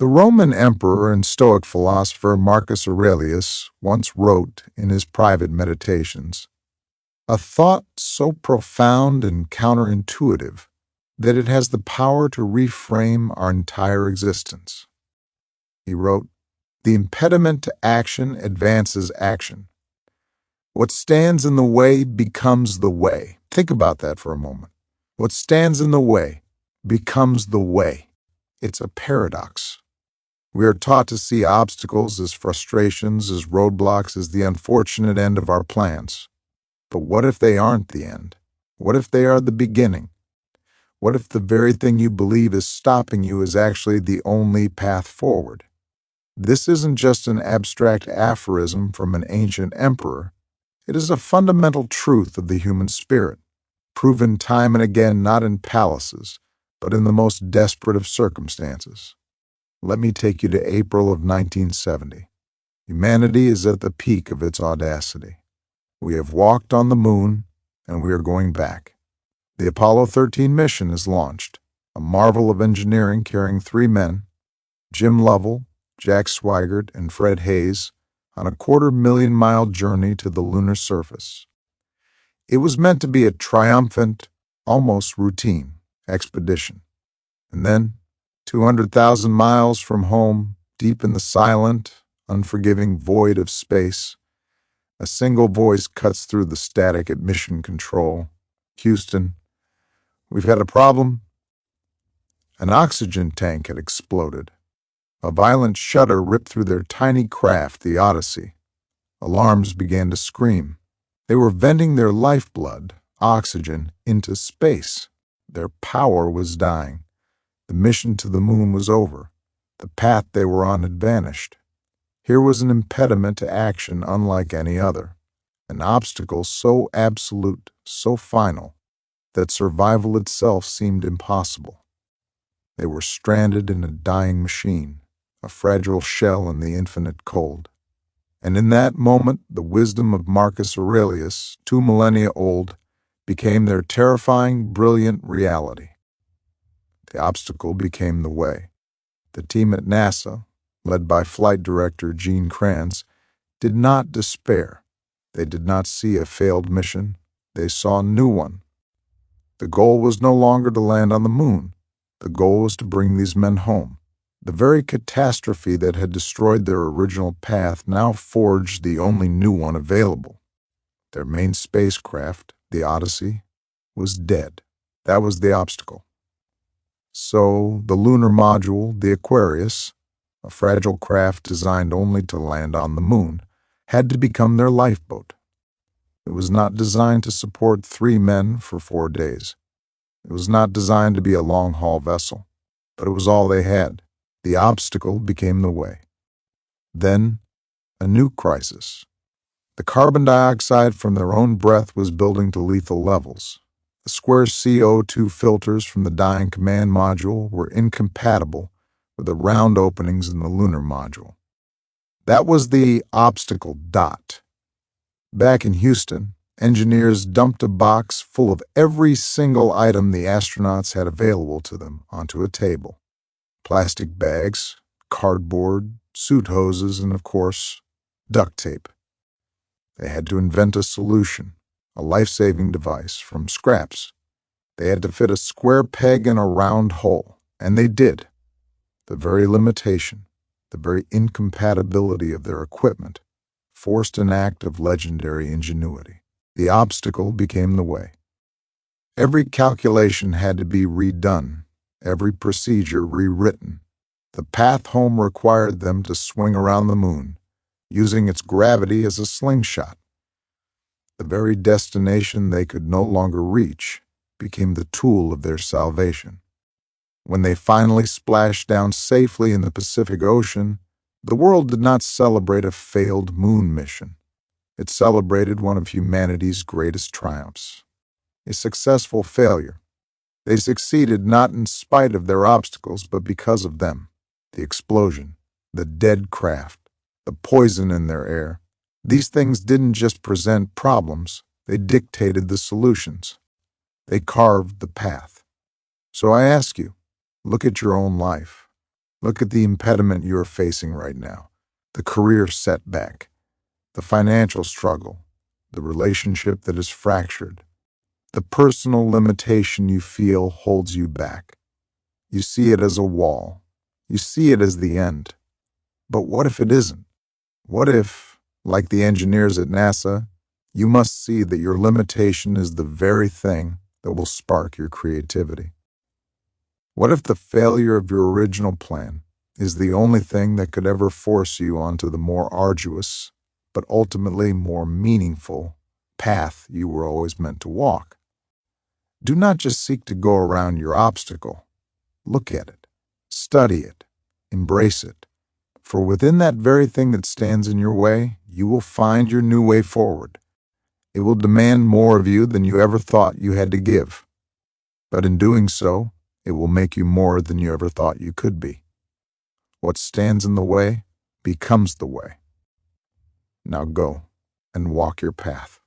The Roman emperor and Stoic philosopher Marcus Aurelius once wrote in his private meditations, "A thought so profound and counterintuitive that it has the power to reframe our entire existence." He wrote, "The impediment to action advances action. What stands in the way becomes the way." Think about that for a moment. What stands in the way becomes the way. It's a paradox. We are taught to see obstacles as frustrations, as roadblocks, as the unfortunate end of our plans. But what if they aren't the end? What if they are the beginning? What if the very thing you believe is stopping you is actually the only path forward? This isn't just an abstract aphorism from an ancient emperor. It is a fundamental truth of the human spirit, proven time and again not in palaces, but in the most desperate of circumstances. Let me take you to April of 1970. Humanity is at the peak of its audacity. We have walked on the moon, and we are going back. The Apollo 13 mission is launched, a marvel of engineering carrying 3 men, Jim Lovell, Jack Swigert, and Fred Hayes, on a 250,000-mile journey to the lunar surface. It was meant to be a triumphant, almost routine expedition. And then, 200,000 miles from home, deep in the silent, unforgiving void of space, a single voice cuts through the static at Mission Control. "Houston, we've had a problem." An oxygen tank had exploded. A violent shudder ripped through their tiny craft, the Odyssey. Alarms began to scream. They were venting their lifeblood, oxygen, into space. Their power was dying. The mission to the moon was over. The path they were on had vanished. Here was an impediment to action unlike any other, an obstacle so absolute, so final, that survival itself seemed impossible. They were stranded in a dying machine, a fragile shell in the infinite cold. And in that moment, the wisdom of Marcus Aurelius, 2 millennia old, became their terrifying, brilliant reality. The obstacle became the way. The team at NASA, led by Flight Director Gene Kranz, did not despair. They did not see a failed mission. They saw a new one. The goal was no longer to land on the moon. The goal was to bring these men home. The very catastrophe that had destroyed their original path now forged the only new one available. Their main spacecraft, the Odyssey, was dead. That was the obstacle. So the lunar module, the Aquarius, a fragile craft designed only to land on the moon, had to become their lifeboat. It was not designed to support 3 men for 4 days. It was not designed to be a long-haul vessel, but it was all they had. The obstacle became the way. Then, a new crisis. The carbon dioxide from their own breath was building to lethal levels. The square CO2 filters from the dying command module were incompatible with the round openings in the lunar module. That was the obstacle dot. Back in Houston, engineers dumped a box full of every single item the astronauts had available to them onto a table. Plastic bags, cardboard, suit hoses, and, of course, duct tape. They had to invent a solution, a life-saving device, from scraps. They had to fit a square peg in a round hole, and they did. The very limitation, the very incompatibility of their equipment, forced an act of legendary ingenuity. The obstacle became the way. Every calculation had to be redone, every procedure rewritten. The path home required them to swing around the moon, using its gravity as a slingshot. The very destination they could no longer reach became the tool of their salvation. When they finally splashed down safely in the Pacific Ocean, the world did not celebrate a failed moon mission. It celebrated one of humanity's greatest triumphs, a successful failure. They succeeded not in spite of their obstacles, but because of them. The explosion, the dead craft, the poison in their air. These things didn't just present problems, they dictated the solutions. They carved the path. So I ask you, look at your own life. Look at the impediment you are facing right now, the career setback, the financial struggle, the relationship that is fractured, the personal limitation you feel holds you back. You see it as a wall. You see it as the end. But what if it isn't? What if, like the engineers at NASA, you must see that your limitation is the very thing that will spark your creativity? What if the failure of your original plan is the only thing that could ever force you onto the more arduous, but ultimately more meaningful, path you were always meant to walk? Do not just seek to go around your obstacle. Look at it, study it, embrace it. For within that very thing that stands in your way, you will find your new way forward. It will demand more of you than you ever thought you had to give. But in doing so, it will make you more than you ever thought you could be. What stands in the way becomes the way. Now go and walk your path.